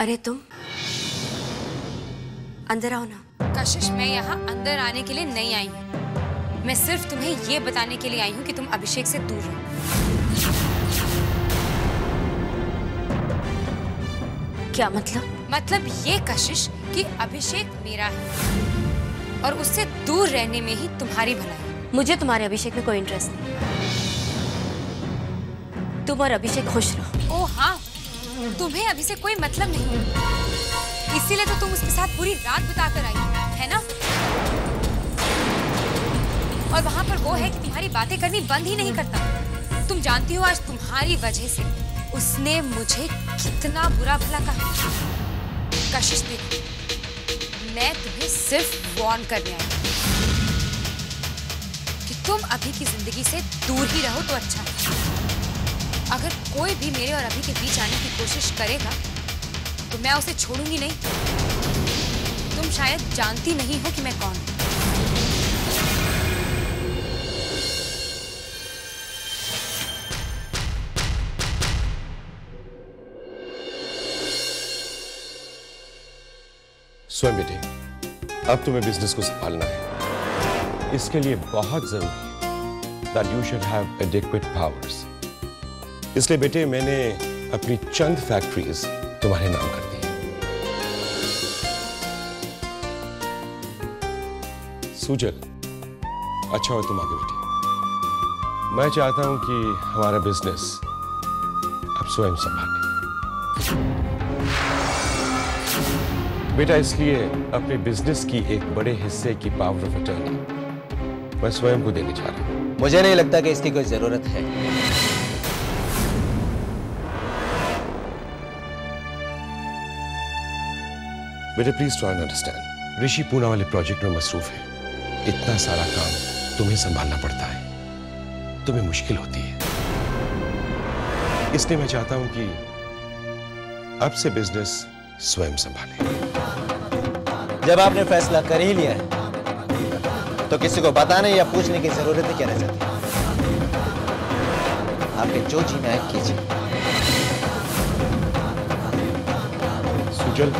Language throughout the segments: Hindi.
अरे तुम अंदर आओ ना। कशिश, मैं यहाँ अंदर आने के लिए नहीं आई हूँ। मैं सिर्फ तुम्हें ये बताने के लिए आई हूँ कि तुम अभिषेक से दूर रहो। क्या मतलब? मतलब ये कशिश कि अभिषेक मेरा है और उससे दूर रहने में ही तुम्हारी भलाई है। मुझे तुम्हारे अभिषेक में कोई इंटरेस्ट नहीं। तुम और अभिषेक खुश रहो। ओ हाँ, तुम्हें अभी से कोई मतलब नहीं, इसीलिए तो तुम उसके साथ पूरी रात बिताकर आई है ना। और वहां पर वो है कि तुम्हारी बातें करनी बंद ही नहीं करता। तुम जानती हो आज तुम्हारी वजह से उसने मुझे कितना बुरा भला कहा। कशिश देखो, मैं तुम्हें सिर्फ वार्न करने आई कि तुम अभी की जिंदगी से दूर ही रहो तो अच्छा है। अगर कोई भी मेरे और अभी के बीच आने की कोशिश करेगा तो मैं उसे छोड़ूंगी नहीं। तुम शायद जानती नहीं हो कि मैं कौन हूं। स्वयं बेटे, अब तुम्हें बिजनेस को संभालना है। इसके लिए बहुत जरूरी है that you should have adequate powers। इसलिए बेटे मैंने अपनी चंद फैक्ट्रीज तुम्हारे नाम कर दी। सुजल, अच्छा हो तुम आगे बेटे। मैं चाहता हूं कि हमारा बिजनेस अब स्वयं संभाले बेटा। इसलिए अपने बिजनेस की एक बड़े हिस्से की पावर ऑफ अटर्नी मैं स्वयं को देने जा रहा हूं। मुझे नहीं लगता कि इसकी कोई जरूरत है। बेटे प्लीज ट्राई एंड अंडरस्टैंड। ऋषि पूना वाले प्रोजेक्ट में मसरूफ है। इतना सारा काम तुम्हें संभालना पड़ता है, तुम्हें मुश्किल होती है। इसलिए मैं चाहता हूं कि अब से बिजनेस स्वयं संभाले। जब आपने फैसला कर ही लिया है तो किसी को बताने या पूछने की जरूरत ही क्या रह जाती है। आपके जो जीना है कीजिए। सुजल,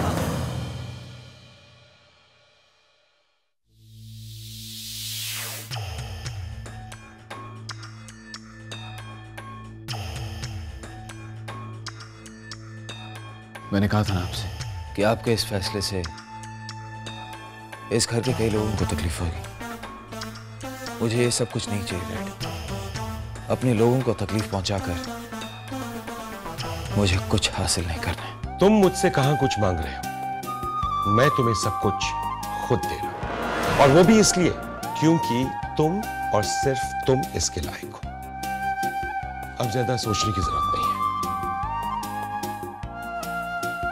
मैंने कहा था ना आपसे कि आपके इस फैसले से इस घर के कई लोगों को तकलीफ होगी। मुझे ये सब कुछ नहीं चाहिए डैड। अपने लोगों को तकलीफ पहुंचाकर मुझे कुछ हासिल नहीं करना है। तुम मुझसे कहां कुछ मांग रहे हो, मैं तुम्हें सब कुछ खुद दे रहा हूं। और वो भी इसलिए क्योंकि तुम और सिर्फ तुम इसके लायक हो। अब ज्यादा सोचने की जरूरत नहीं है।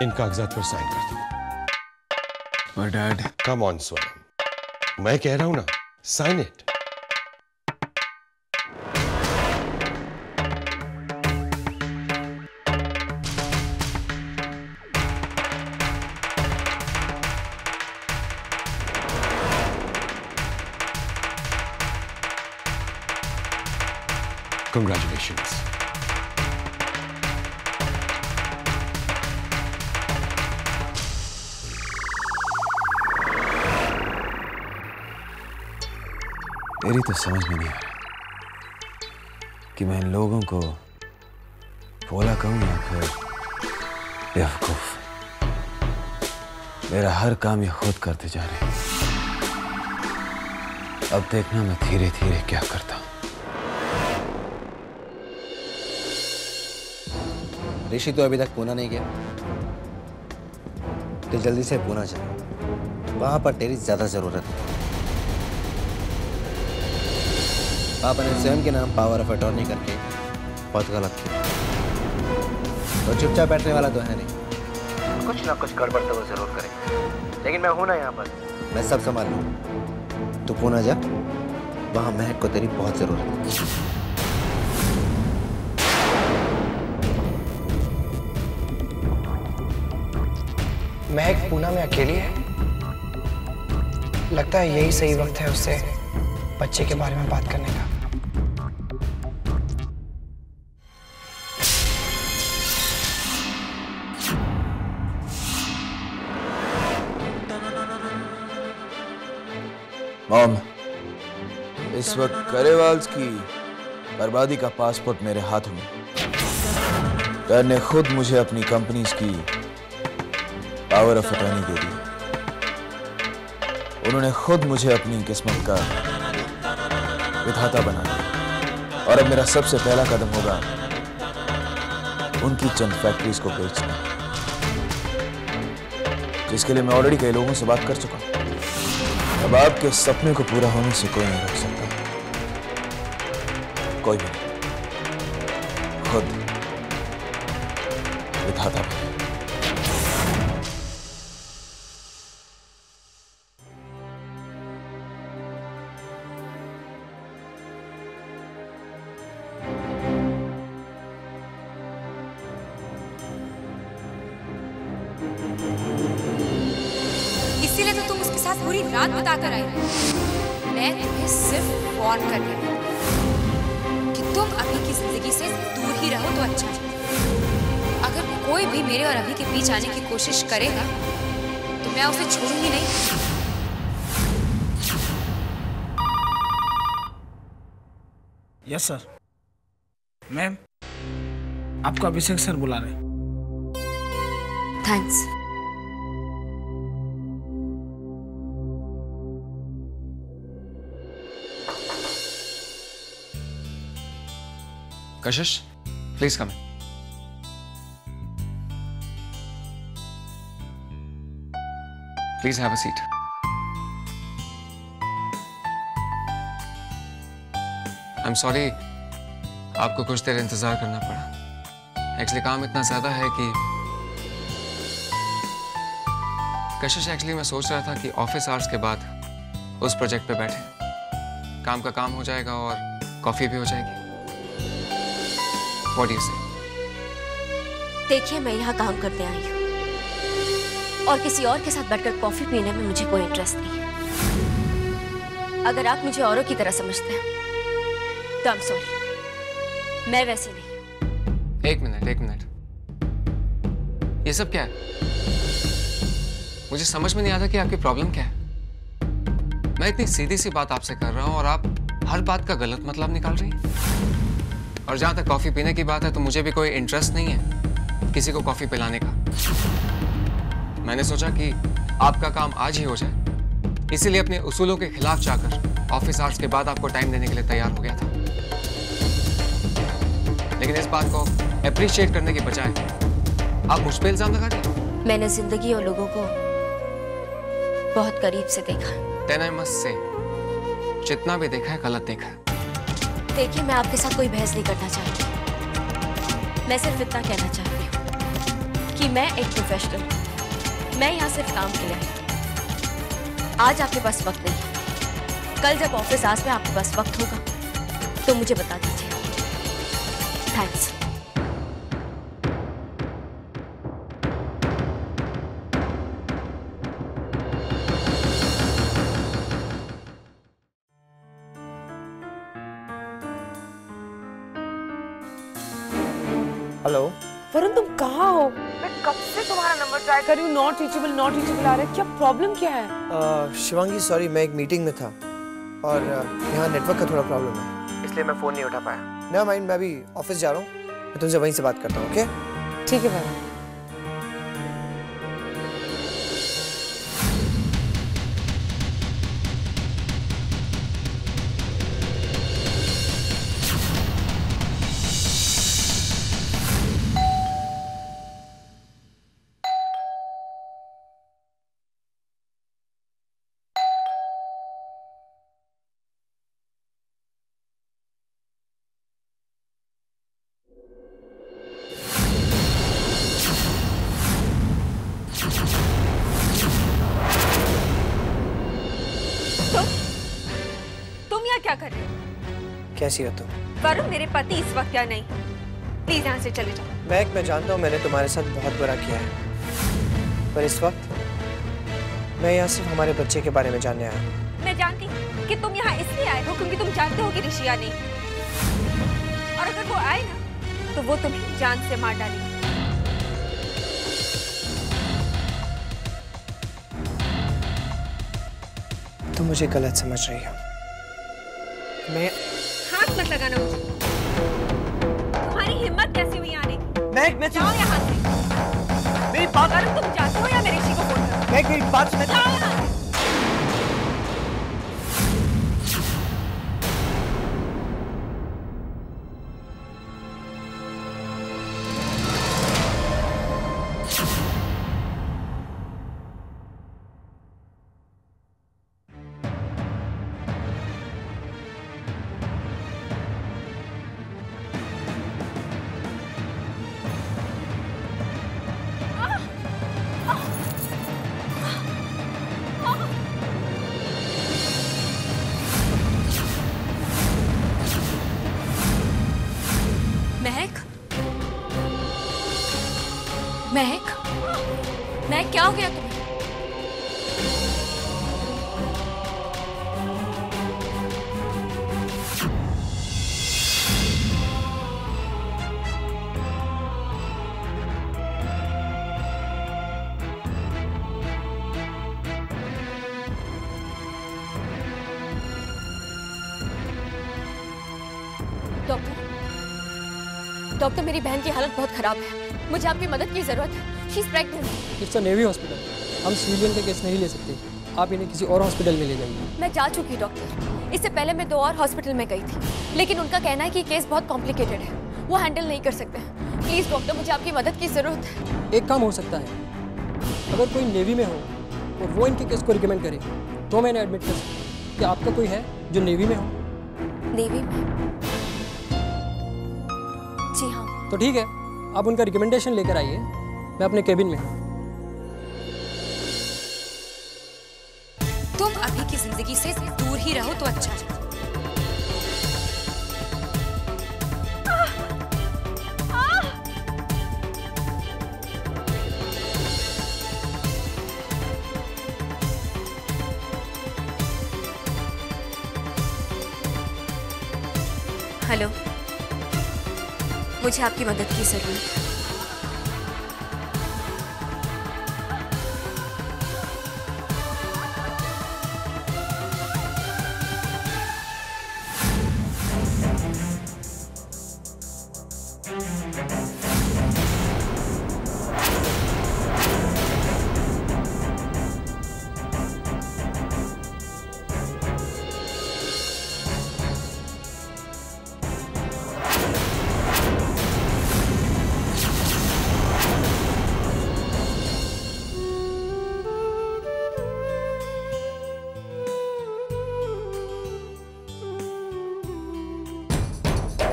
इन कागजात पर साइन कर दो। और डैड, कम ऑन स्वयं, मैं कह रहा हूं ना, साइन इट। Congratulations. मेरी तो समझ में नहीं आ रहा कि मैं इन लोगों को भोला कहूं या फिर बेवकूफ। मेरा हर काम ये खुद करते जा रहे हैं। अब देखना मैं धीरे धीरे क्या करता हूं। ऋषि तो अभी तक पूना नहीं गया, तो जल्दी से पूना चल। वहां पर तेरी ज्यादा जरूरत है। पापा ने स्वयं के नाम पावर ऑफ अटॉर्नी करके बहुत गलत किया। तो चुपचाप बैठने वाला तो है नहीं, कुछ ना कुछ गड़बड़ तो वो जरूर करेगा। लेकिन मैं हूं ना यहाँ पर, मैं सब संभाल लूँ। तू पूना जा, वहां महक को तेरी बहुत जरूरत है। महक पूना में अकेली है। लगता है यही सही वक्त है उससे बच्चे के बारे में बात करने का। मॉम, इस वक्त करेवाल्स की बर्बादी का पासपोर्ट मेरे हाथों में। डैड ने खुद मुझे अपनी कंपनीज की पावर ऑफ अटॉर्नी दे दी। उन्होंने खुद मुझे अपनी किस्मत का विधाता बना दिया और अब मेरा सबसे पहला कदम होगा उनकी चंद फैक्ट्रीज को बेचना, जिसके लिए मैं ऑलरेडी कई लोगों से बात कर चुका हूं। अब आपके सपने को पूरा होने से कोई नहीं रोक सकता, कोई भी नहीं, खुद विधाता बने। इसीलिए तो तुम उसके साथ पूरी रात बिताकर आई। मैं तुम्हें सिर्फ वार्न करने आई कि तुम अभी की जिंदगी से दूर ही रहो तो अच्छा है। अगर कोई भी मेरे और अभी के बीच आने की कोशिश करेगा तो मैं उसे छोड़ूंगी नहीं। Yes sir. मैम, आपको अभिषेक सर बुला रहे हैं। Thanks. Kashish, please come in. Please have a seat. I'm sorry, आपको कुछ देर इंतजार करना पड़ा। एक्चुअली काम इतना ज्यादा है कि कशिश, एक्चुअली मैं सोच रहा था कि ऑफिस आवर्स के बाद उस प्रोजेक्ट पे बैठे, काम का काम हो जाएगा और कॉफी भी हो जाएगी। What do you say? देखिए, मैं यहाँ काम करने आई हूँ और किसी और के साथ बैठकर कॉफी पीने में मुझे कोई इंटरेस्ट नहीं है। अगर आप मुझे औरों की तरह समझते हैं तो I'm sorry, मैं वैसी नहीं हूँ। एक मिनट। ये सब क्या है? मुझे समझ में नहीं आता कि आपकी प्रॉब्लम क्या है। मैं इतनी सीधी सी बात आपसे कर रहा हूँ और आप हर बात का गलत मतलब निकाल रही हैं। और जहां तक कॉफी पीने की बात है तो मुझे भी कोई इंटरेस्ट नहीं है किसी को कॉफी पिलाने का। मैंने सोचा कि आपका काम आज ही हो जाए, इसीलिए अपने उसूलों के खिलाफ जाकर ऑफिस आवर्स के बाद आपको टाइम देने के लिए तैयार हो गया था। लेकिन इस बात को अप्रिशिएट करने की बजाय आप मुझ पे इल्जाम लगा रही हैं। मैंने जिंदगी और लोगों को बहुत करीब से देखा। Then I must say, जितना भी देखा है गलत देखा है। देखिए, मैं आपके साथ कोई बहस नहीं करना चाहती। मैं सिर्फ इतना कहना चाहती हूँ कि मैं एक प्रोफेशनल हूँ। मैं यहाँ सिर्फ काम के लिए आई हूँ। आज आपके पास वक्त नहीं है। कल जब ऑफिस आवर्स में आपके पास वक्त होगा तो मुझे बता दीजिए। थैंक्स। हेलो वरुण, तुम कहाँ हो? मैं कब से तुम्हारा नंबर ट्राई कर रही हूँ, नॉट रीचेबल आ रहा है। क्या प्रॉब्लम क्या है? शिवांगी, सॉरी, मैं एक मीटिंग में था और यहाँ नेटवर्क का थोड़ा प्रॉब्लम है, इसलिए मैं फोन नहीं उठा पाया। ना माइंड, मैं अभी ऑफिस जा रहा हूँ, मैं तुमसे वहीं से बात करता हूँ। ओके, ठीक है वरुण। तुम यहाँ क्या कर रहे हो? कैसी हो तुम? वरुण, मेरे पति इस वक्त यहाँ नहीं। प्लीज यहाँ से चले जाओ। मैं जानता हूँ मैंने तुम्हारे साथ बहुत बुरा किया है, पर इस वक्त मैं यहाँ सिर्फ हमारे बच्चे के बारे में जानने आया हूँ। मैं जानती हूँ कि तुम यहाँ इसलिए आए हो क्योंकि तुम जानते हो कि ऋषिया नहीं, और अगर वो आए ना तो वो तुम्हें जान से मार डालेगी। तुम मुझे गलत समझ रही हो। मैं हाथ मत लगाना मुझे। तुम्हारी हिम्मत कैसी हुई आने की? मैं जाओ यहाँ से। मेरी बात, अरे तुम जाते हो या मेरे ऋषि को फोन करो? मेरी बात सुनो। जाओ यहाँ से। महक, महक क्या हो गया तुम्हें? डॉक्टर, मेरी बहन की हालत बहुत खराब है। मुझे आपकी मदद की जरूरत है। She is pregnant. It's a navy hospital. हम सिविलियन के केस नहीं ले सकते। आप इन्हें किसी और हॉस्पिटल में ले जाइए। मैं जा चुकी डॉक्टर। इससे पहले मैं 2 और हॉस्पिटल में गई थी, लेकिन उनका कहना है कि केस बहुत कॉम्प्लिकेटेड है, वो हैंडल नहीं कर सकते। प्लीज डॉक्टर, मुझे आपकी मदद की जरूरत है। एक काम हो सकता है, अगर कोई नेवी में हो और वो इनके केस को रिकमेंड करे तो मैंने एडमिट कर सकती। क्या आपका कोई है जो नेवी में हो? नेवी में? जी हाँ। तो ठीक है, आप उनका रिकमेंडेशन लेकर आइए। मैं अपने केबिन में हूँ। तुम अभी की जिंदगी से दूर ही रहो तो अच्छा है। हेलो, मुझे आपकी मदद की जरूरत है।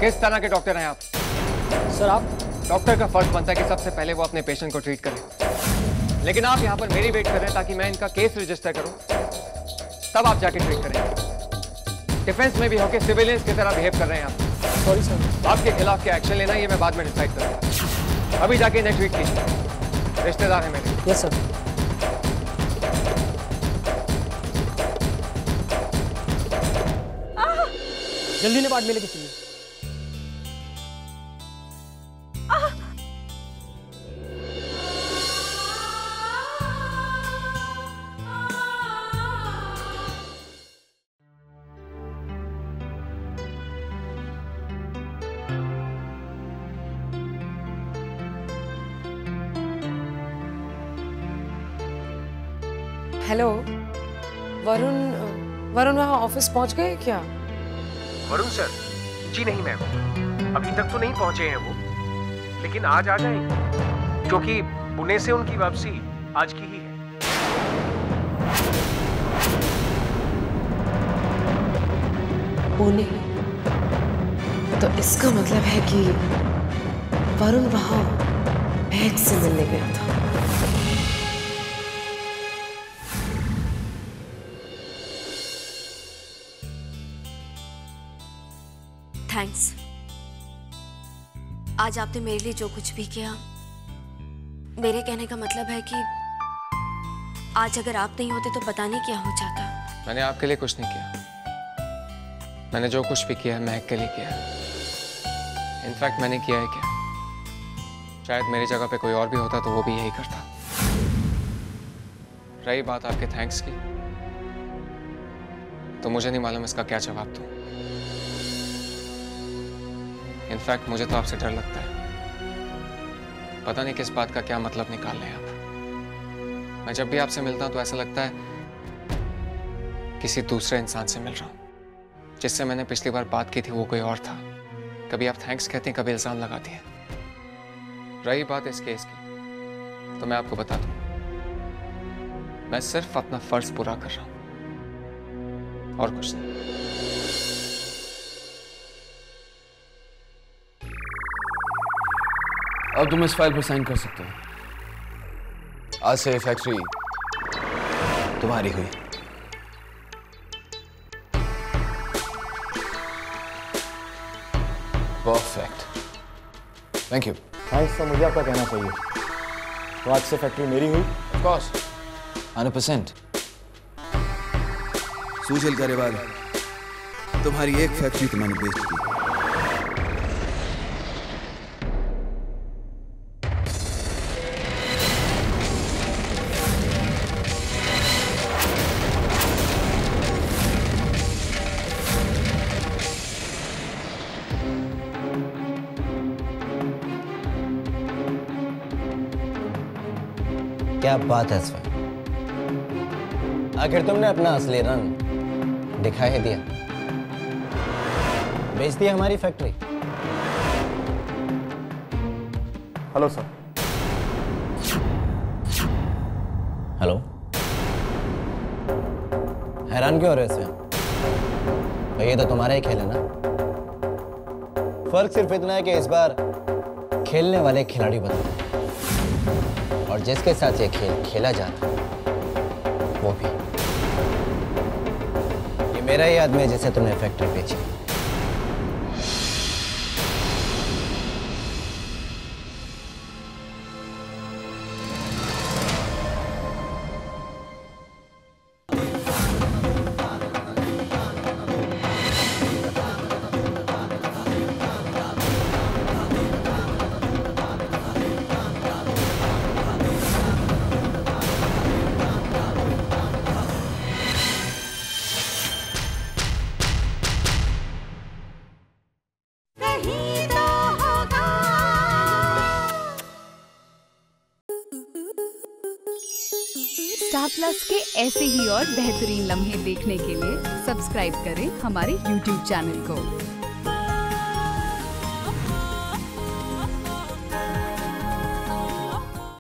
किस तरह के डॉक्टर हैं आप? सर, आप डॉक्टर का फर्ज बनता है कि सबसे पहले वो अपने पेशेंट को ट्रीट करें, लेकिन आप यहाँ पर मेरी वेट कर रहे हैं ताकि मैं इनका केस रजिस्टर करूं, तब आप जाके ट्रीट करें। डिफेंस में भी होकर सिविलियंस की तरह बिहेव कर रहे हैं आप। Sorry sir. आपके खिलाफ क्या एक्शन लेना है ये मैं बाद में डिसाइड करूंगा। अभी जाके इन्हें ट्रीट कीजिए, रिश्तेदार हैं मेरे। Yes sir. जल्दी ने बात में लेके चलिए। हेलो वरुण, वरुण वहाँ ऑफिस पहुँच गए क्या? वरुण सर? जी नहीं मैम, अभी तक तो नहीं पहुंचे हैं वो, लेकिन आज आ जाएंगे क्योंकि पुणे से उनकी वापसी आज की ही है। पुणे? तो इसका मतलब है कि वरुण वहाँ महक से मिलने गया था। थैंक्स। आज आपने मेरे लिए जो कुछ भी किया, मेरे कहने का मतलब है कि आज अगर आप नहीं होते तो पता नहीं क्या हो जाता। मैंने आपके लिए कुछ नहीं किया। मैंने जो कुछ भी किया है महक के लिए किया है। इनफैक्ट मैंने किया है क्या, शायद मेरी जगह पे कोई और भी होता तो वो भी यही करता। रही बात आपके थैंक्स की, तो मुझे नहीं मालूम इसका क्या जवाब दूं। इनफैक्ट मुझे तो आपसे डर लगता है। पता नहीं किस बात का क्या मतलब निकाल लें आप। मैं जब भी आपसे मिलता हूं तो ऐसा लगता है किसी दूसरे इंसान से मिल रहा हूं। जिससे मैंने पिछली बार बात की थी वो कोई और था। कभी आप थैंक्स कहते हैं, कभी इल्जाम लगाती हैं। रही बात इस केस की, तो मैं आपको बता दूं, मैं सिर्फ अपना फर्ज पूरा कर रहा हूं और कुछ नहीं। अब तुम इस फाइल पर साइन कर सकते हो। आज से ये फैक्ट्री तुम्हारी हुई। Perfect, thank you. थैंक्स तो मुझे आपका कहना चाहिए। तो आज से फैक्ट्री मेरी हुई? Of course, 100%। सुशील गरेवाल, तुम्हारी एक फैक्ट्री तो मैंने बेच दी। क्या बात है इसमें? आखिर तुमने अपना असली रंग दिखा ही दिया। बेच दी हमारी फैक्ट्री। Hello sir. हेलो। हैरान क्यों हो रहे हो इसमें? तो ये तो तुम्हारा ही खेल है ना। फर्क सिर्फ इतना है कि इस बार खेलने वाले खिलाड़ी बदले और जिसके साथ ये खेल खेला जा रहा है वो भी। ये मेरा ही आदमी है जिसे तुमने फैक्ट्री बेची। स्टार प्लस के ऐसे ही और बेहतरीन लम्हे देखने के लिए सब्सक्राइब करें हमारे YouTube चैनल को।